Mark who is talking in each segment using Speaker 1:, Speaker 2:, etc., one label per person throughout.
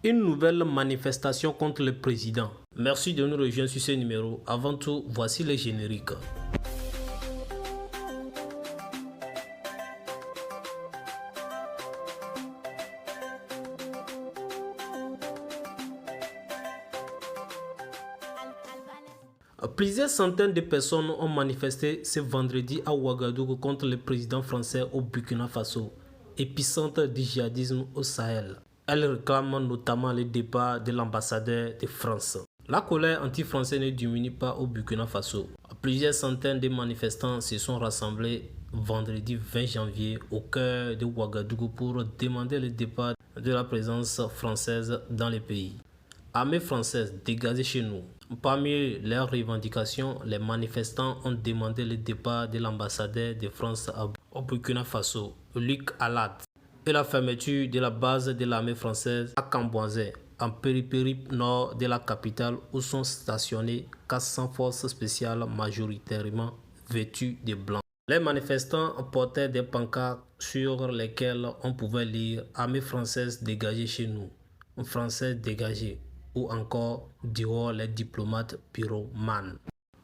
Speaker 1: Une nouvelle manifestation contre le président. Merci de nous rejoindre sur ce numéro. Avant tout, voici les génériques. Plusieurs centaines de personnes ont manifesté ce vendredi à Ouagadougou contre le président français au Burkina Faso, épicentre du djihadisme au Sahel. Elles réclament notamment le départ de l'ambassadeur de France. La colère anti-française ne diminue pas au Burkina Faso. Plusieurs centaines de manifestants se sont rassemblés vendredi 20 janvier au cœur de Ouagadougou pour demander le départ de la présence française dans le pays. Armée française, dégagée chez nous. Parmi leurs revendications, les manifestants ont demandé le départ de l'ambassadeur de France au Burkina Faso, Luc Alad, et la fermeture de la base de l'armée française à Camboisé, en périphérie nord de la capitale, où sont stationnées 400 forces spéciales majoritairement vêtues de blanc. Les manifestants portaient des pancartes sur lesquelles on pouvait lire « Armée française dégagée chez nous »,« Français dégagés » ou encore « dehors les diplomates pyromanes ».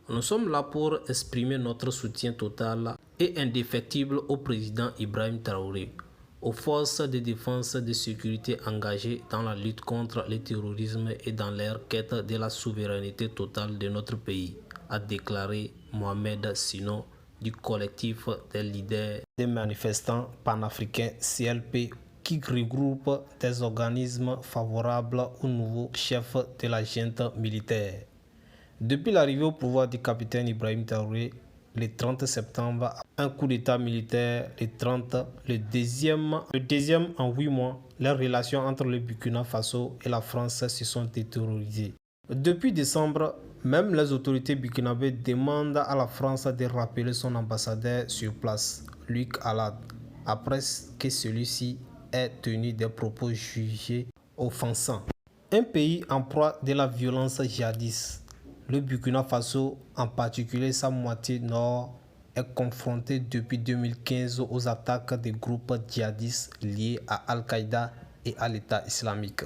Speaker 1: Nous sommes là pour exprimer notre soutien total et indéfectible au président Ibrahim Traoré, aux forces de défense et de sécurité engagées dans la lutte contre le terrorisme et dans leur quête de la souveraineté totale de notre pays, a déclaré Mohamed Sino du collectif des leaders des manifestants panafricains CLP, qui regroupe des organismes favorables au nouveau chef de la junte militaire. Depuis l'arrivée au pouvoir du capitaine Ibrahim Traoré, le 30 septembre, un coup d'état militaire, le deuxième en 8 mois, les relations entre le Burkina Faso et la France se sont détériorées. Depuis décembre, même les autorités burkinabées demandent à la France de rappeler son ambassadeur sur place, Luc Alad, après que celui-ci ait tenu des propos jugés offensants. Un pays en proie de la violence djihadiste, le Burkina Faso, en particulier sa moitié nord, est confronté depuis 2015 aux attaques des groupes djihadistes liés à Al-Qaïda et à l'État islamique.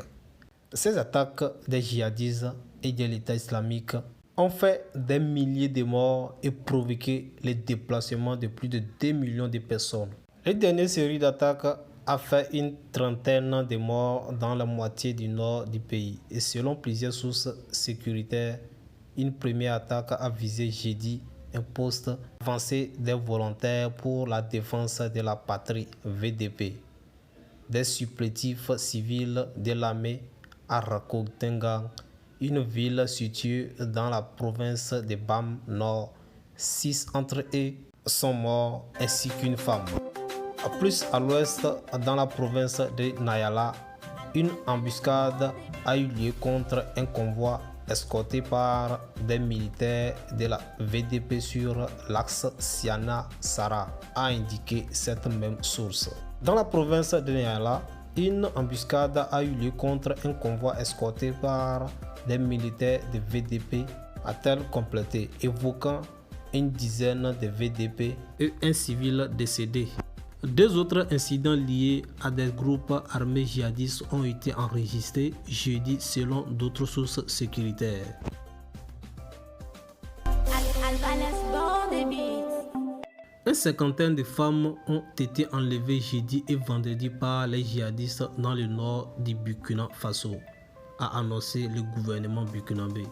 Speaker 1: Ces attaques des djihadistes et de l'État islamique ont fait des milliers de morts et provoqué le déplacement de plus de 2 millions de personnes. Les dernières séries d'attaques a fait une trentaine de morts dans la moitié du nord du pays. Et selon plusieurs sources sécuritaires, une première attaque a visé jeudi un poste avancé des volontaires pour la défense de la patrie VDP, des supplétifs civils de l'armée à Rakotengan, une ville située dans la province de Bam Nord. 6 entre eux sont morts ainsi qu'une femme. Plus à l'ouest, dans la province de Nayala, une embuscade a eu lieu contre un convoi escorté par des militaires de la VDP sur l'axe Siana-Sara, a indiqué cette même source. Dans la province de Nayala, une embuscade a eu lieu contre un convoi escorté par des militaires de VDP, a-t-elle complété, évoquant une dizaine de VDP et un civil décédé. 2 autres incidents liés à des groupes armés djihadistes ont été enregistrés jeudi selon d'autres sources sécuritaires. Une cinquantaine de femmes ont été enlevées jeudi et vendredi par les djihadistes dans le nord du Burkina Faso, a annoncé le gouvernement burkinabé.